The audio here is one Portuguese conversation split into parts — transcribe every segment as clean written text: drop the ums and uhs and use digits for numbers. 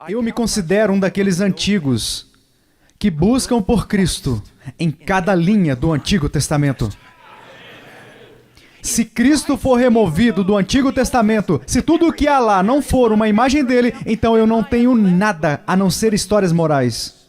Eu me considero um daqueles antigos que buscam por Cristo em cada linha do Antigo Testamento. Se Cristo for removido do Antigo Testamento, se tudo o que há lá não for uma imagem dele, então eu não tenho nada a não ser histórias morais.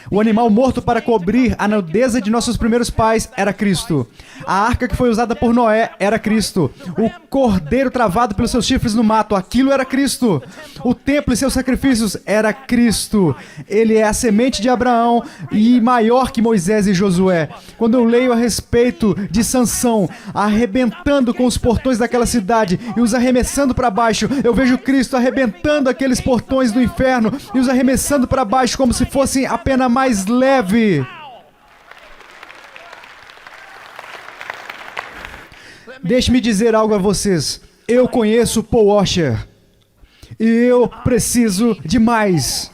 O animal morto para cobrir a nudez de nossos primeiros pais era Cristo. A arca que foi usada por Noé era Cristo. O cordeiro travado pelos seus chifres no mato, aquilo era Cristo. O templo e seus sacrifícios era Cristo. Ele é a semente de Abraão e maior que Moisés e Josué. Quando eu leio a respeito de Sansão arrebentando com os portões daquela cidade e os arremessando para baixo, eu vejo Cristo arrebentando aqueles portões do inferno e os arremessando para baixo como se fossem apenas mais leve. Deixe-me dizer algo a vocês. Eu conheço Paul Washer. E eu preciso de mais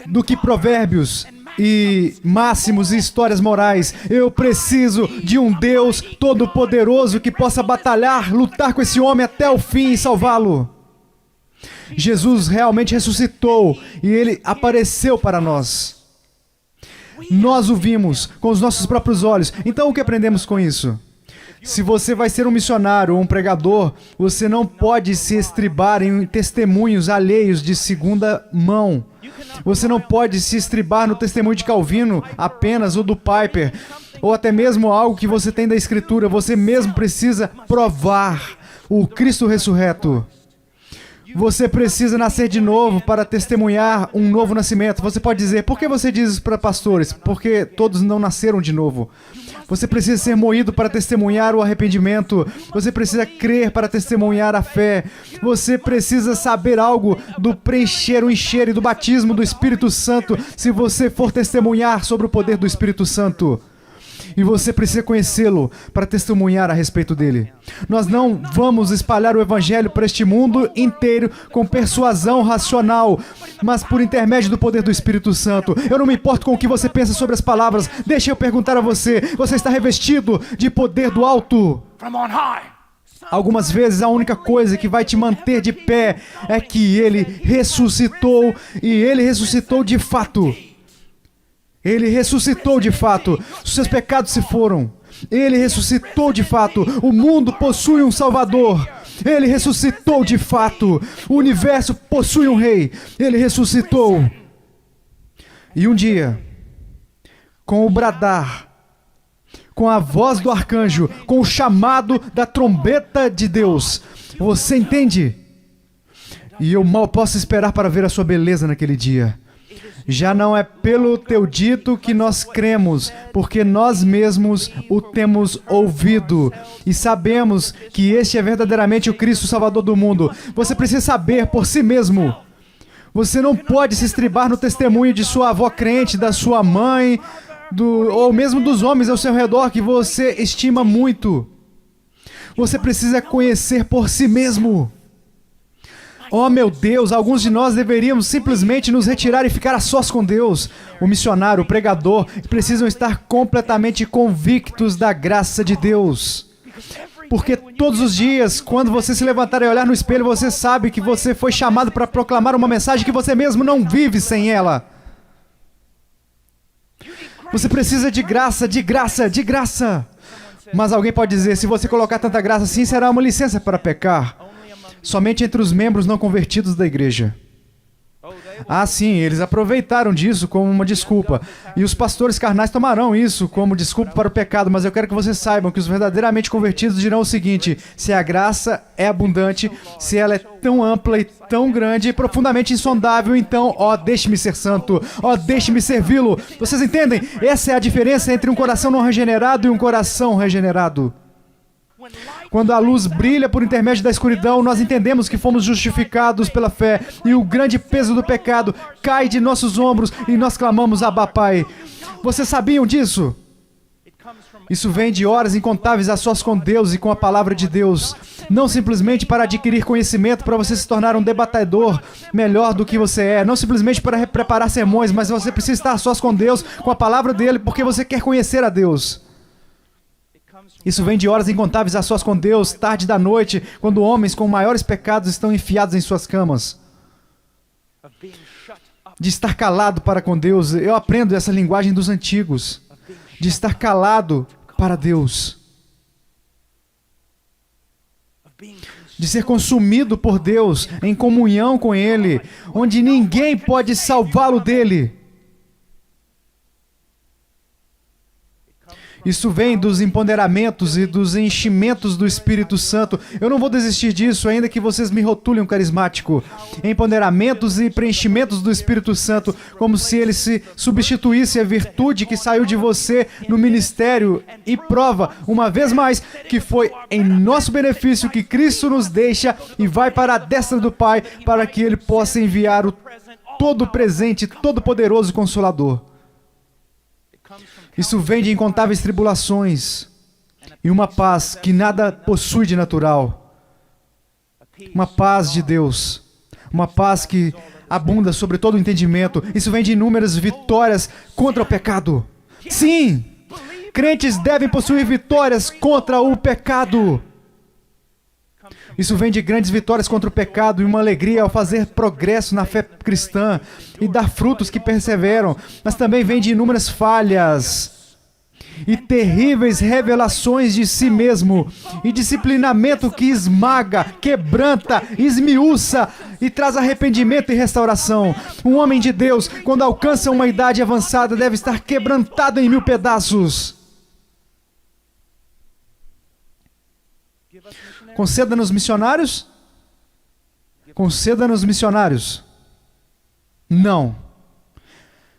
do que provérbios e máximos e histórias morais. Eu preciso de um Deus todo-poderoso que possa batalhar, lutar com esse homem até o fim e salvá-lo. Jesus realmente ressuscitou e ele apareceu para nós. Nós o vimos com os nossos próprios olhos. Então o que aprendemos com isso? Se você vai ser um missionário ou um pregador, você não pode se estribar em testemunhos alheios de segunda mão. Você não pode se estribar no testemunho de Calvino apenas ou do Piper, ou até mesmo algo que você tem da Escritura. Você mesmo precisa provar o Cristo ressurreto. Você precisa nascer de novo para testemunhar um novo nascimento. Você pode dizer, por que você diz isso para pastores? Porque todos não nasceram de novo. Você precisa ser moído para testemunhar o arrependimento. Você precisa crer para testemunhar a fé. Você precisa saber algo do preencher, o encher e do batismo do Espírito Santo se você for testemunhar sobre o poder do Espírito Santo. E você precisa conhecê-lo para testemunhar a respeito dele. Nós não vamos espalhar o Evangelho para este mundo inteiro com persuasão racional, mas por intermédio do poder do Espírito Santo. Eu não me importo com o que você pensa sobre as palavras. Deixa eu perguntar a você. Você está revestido de poder do alto? Algumas vezes a única coisa que vai te manter de pé é que ele ressuscitou, e ele ressuscitou de fato. Ele ressuscitou de fato. Os seus pecados se foram. Ele ressuscitou de fato. O mundo possui um Salvador. Ele ressuscitou de fato. O universo possui um Rei. Ele ressuscitou. E um dia, com o bradar, com a voz do arcanjo, com o chamado da trombeta de Deus, você entende? E eu mal posso esperar para ver a sua beleza naquele dia. Já não é pelo teu dito que nós cremos, porque nós mesmos o temos ouvido e sabemos que este é verdadeiramente o Cristo Salvador do mundo. Você precisa saber por si mesmo. Você não pode se estribar no testemunho de sua avó crente, da sua mãe, ou mesmo dos homens ao seu redor que você estima muito. Você precisa conhecer por si mesmo. Oh meu Deus, alguns de nós deveríamos simplesmente nos retirar e ficar a sós com Deus. O missionário, o pregador, precisam estar completamente convictos da graça de Deus. Porque todos os dias, quando você se levantar e olhar no espelho, você sabe que você foi chamado para proclamar uma mensagem que você mesmo não vive sem ela. Você precisa de graça, de graça, de graça. Mas alguém pode dizer, se você colocar tanta graça assim, será uma licença para pecar. Somente entre os membros não convertidos da igreja. Ah, sim, eles aproveitaram disso como uma desculpa. E os pastores carnais tomarão isso como desculpa para o pecado, mas eu quero que vocês saibam que os verdadeiramente convertidos dirão o seguinte: se a graça é abundante, se ela é tão ampla e tão grande e profundamente insondável, então, ó, deixe-me ser santo, ó, deixe-me servi-lo. Vocês entendem? Essa é a diferença entre um coração não regenerado e um coração regenerado. Quando a luz brilha por intermédio da escuridão, nós entendemos que fomos justificados pela fé e o grande peso do pecado cai de nossos ombros e nós clamamos, Abba, Pai. Vocês sabiam disso? Isso vem de horas incontáveis a sós com Deus e com a palavra de Deus. Não simplesmente para adquirir conhecimento, para você se tornar um debatedor melhor do que você é. Não simplesmente para preparar sermões, mas você precisa estar a sós com Deus, com a palavra dele, porque você quer conhecer a Deus. Isso vem de horas incontáveis a sós com Deus, tarde da noite, quando homens com maiores pecados estão enfiados em suas camas. de estar calado para com Deus. Eu aprendo essa linguagem dos antigos, de estar calado para Deus, de ser consumido por Deus, em comunhão com Ele, onde ninguém pode salvá-lo dele. Isso vem dos empoderamentos e dos enchimentos do Espírito Santo. Eu não vou desistir disso, ainda que vocês me rotulem um carismático. Empoderamentos e preenchimentos do Espírito Santo, como se ele se substituísse a virtude que saiu de você no ministério, e prova, uma vez mais, que foi em nosso benefício que Cristo nos deixa e vai para a destra do Pai, para que Ele possa enviar o todo presente, todo poderoso Consolador. Isso vem de incontáveis tribulações e uma paz que nada possui de natural. Uma paz de Deus. Uma paz que abunda sobre todo o entendimento. Isso vem de inúmeras vitórias contra o pecado. Sim! Crentes devem possuir vitórias contra o pecado. Isso vem de grandes vitórias contra o pecado e uma alegria ao fazer progresso na fé cristã e dar frutos que perseveram, mas também vem de inúmeras falhas e terríveis revelações de si mesmo e disciplinamento que esmaga, quebranta, esmiuça e traz arrependimento e restauração. Um homem de Deus, quando alcança uma idade avançada, deve estar quebrantado em 1000 pedaços. Conceda-nos missionários? Conceda-nos missionários? Não.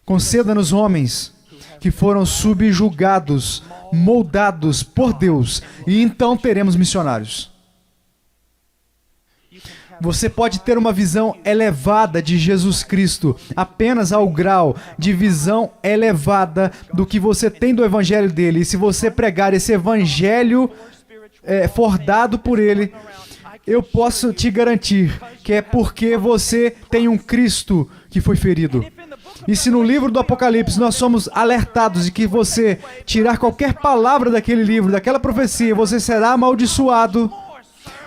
Conceda-nos homens que foram subjugados, moldados por Deus, e então teremos missionários. Você pode ter uma visão elevada de Jesus Cristo, apenas ao grau de visão elevada do que você tem do evangelho dele, e se você pregar esse evangelho for dado por Ele, eu posso te garantir que é porque você tem um Cristo que foi ferido. E se no livro do Apocalipse nós somos alertados de que você tirar qualquer palavra daquele livro, daquela profecia, você será amaldiçoado,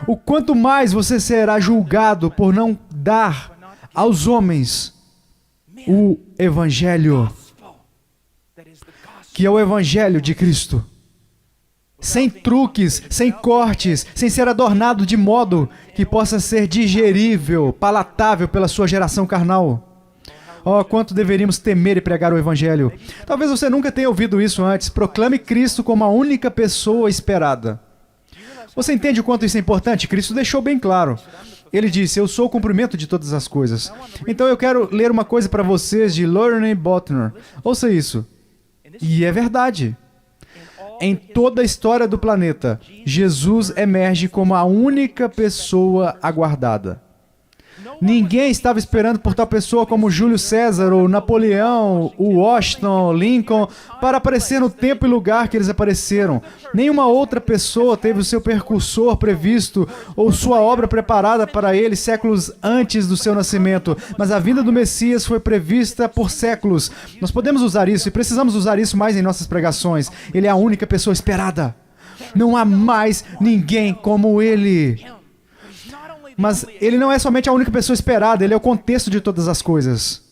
o quanto mais você será julgado por não dar aos homens o Evangelho, que é o Evangelho de Cristo. Sem truques, sem cortes, sem ser adornado de modo que possa ser digerível, palatável pela sua geração carnal. Oh, quanto deveríamos temer e pregar o Evangelho. Talvez você nunca tenha ouvido isso antes. Proclame Cristo como a única pessoa esperada. Você entende o quanto isso é importante? Cristo deixou bem claro. Ele disse, eu sou o cumprimento de todas as coisas. Então eu quero ler uma coisa para vocês de Lorne Botner. Ouça isso. E é verdade. Em toda a história do planeta, Jesus emerge como a única pessoa aguardada. Ninguém estava esperando por tal pessoa como Júlio César, ou Napoleão, o Washington, Lincoln, para aparecer no tempo e lugar que eles apareceram. Nenhuma outra pessoa teve o seu percursor previsto, ou sua obra preparada para ele séculos antes do seu nascimento. Mas a vinda do Messias foi prevista por séculos. Nós podemos usar isso, e precisamos usar isso mais em nossas pregações. Ele é a única pessoa esperada. Não há mais ninguém como ele. Mas ele não é somente a única pessoa esperada, ele é o contexto de todas as coisas.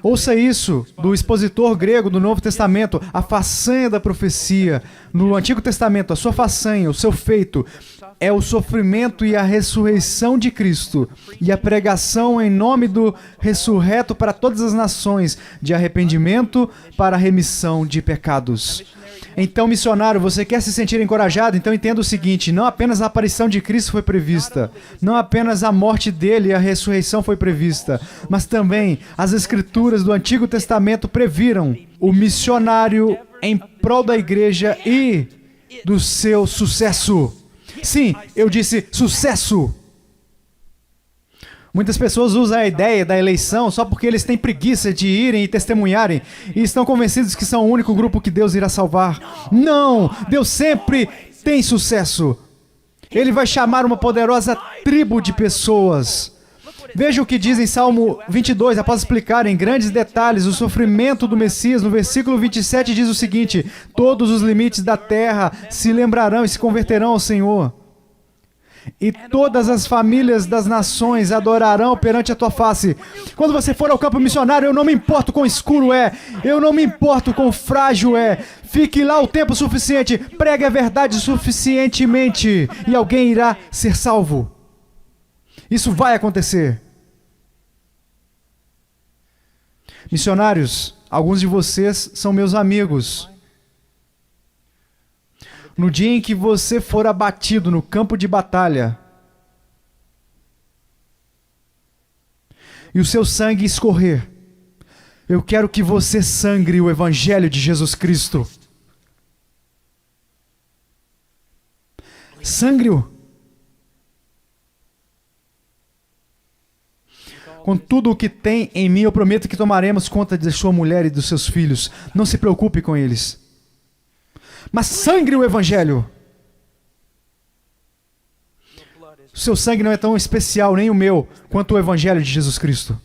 Ouça isso do expositor grego do Novo Testamento, a façanha da profecia. No Antigo Testamento, a sua façanha, o seu feito, é o sofrimento e a ressurreição de Cristo, e a pregação em nome do ressurreto para todas as nações, de arrependimento para a remissão de pecados. Então, missionário, você quer se sentir encorajado? Então entenda o seguinte, não apenas a aparição de Cristo foi prevista, não apenas a morte dele e a ressurreição foi prevista, mas também as Escrituras do Antigo Testamento previram o missionário em prol da igreja e do seu sucesso. Sim, eu disse sucesso. Muitas pessoas usam a ideia da eleição só porque eles têm preguiça de irem e testemunharem e estão convencidos que são o único grupo que Deus irá salvar. Não! Deus sempre tem sucesso. Ele vai chamar uma poderosa tribo de pessoas. Veja o que diz em Salmo 22, após explicar em grandes detalhes o sofrimento do Messias. No versículo 27 diz o seguinte: todos os limites da terra se lembrarão e se converterão ao Senhor. e todas as famílias das nações adorarão perante a tua face. Quando você for ao campo missionário, eu não me importo quão escuro é, eu não me importo quão frágil é. Fique lá o tempo suficiente, pregue a verdade suficientemente e alguém irá ser salvo. Isso vai acontecer. Missionários, alguns de vocês são meus amigos. No dia em que você for abatido no campo de batalha e o seu sangue escorrer, eu quero que você sangre o Evangelho de Jesus Cristo. Sangre-o. Com tudo o que tem em mim, eu prometo que tomaremos conta de sua mulher e dos seus filhos. Não se preocupe com eles. Mas sangre o Evangelho. O seu sangue não é tão especial, nem o meu, quanto o Evangelho de Jesus Cristo.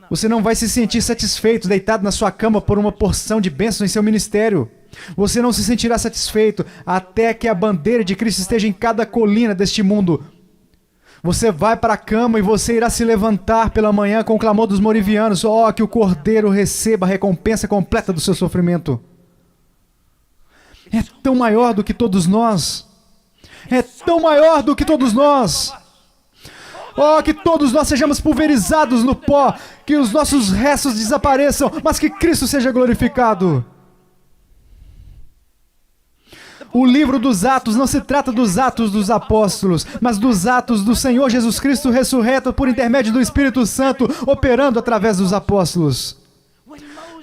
Você não vai se sentir satisfeito deitado na sua cama por uma porção de bênçãos em seu ministério. Você não se sentirá satisfeito até que a bandeira de Cristo esteja em cada colina deste mundo. Você vai para a cama e você irá se levantar pela manhã com o clamor dos morivianos. Oh, que o Cordeiro receba a recompensa completa do seu sofrimento. É tão maior do que todos nós. É tão maior do que todos nós. Oh, que todos nós sejamos pulverizados no pó, que os nossos restos desapareçam, mas que Cristo seja glorificado. O livro dos Atos não se trata dos atos dos apóstolos, mas dos atos do Senhor Jesus Cristo ressurreto por intermédio do Espírito Santo, operando através dos apóstolos.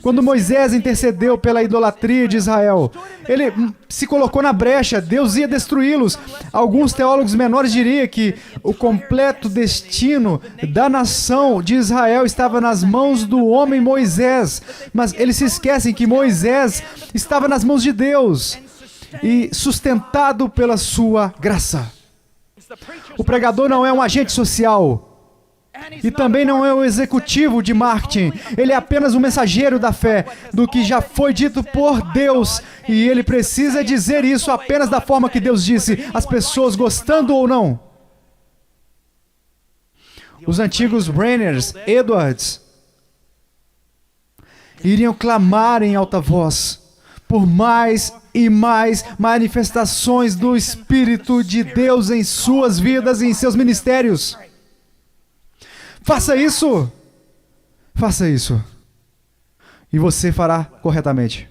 Quando Moisés intercedeu pela idolatria de Israel, ele se colocou na brecha, Deus ia destruí-los. Alguns teólogos menores diriam que o completo destino da nação de Israel estava nas mãos do homem Moisés, mas eles se esquecem que Moisés estava nas mãos de Deus e sustentado pela sua graça. O pregador não é um agente social e também não é um executivo de marketing. Ele é apenas um mensageiro da fé, do que já foi dito por Deus, e ele precisa dizer isso apenas da forma que Deus disse, as pessoas gostando ou não. Os antigos Brenners, Edwards, iriam clamar em alta voz por mais e mais manifestações do Espírito de Deus em suas vidas e em seus ministérios. Faça isso! Faça isso. E você fará corretamente.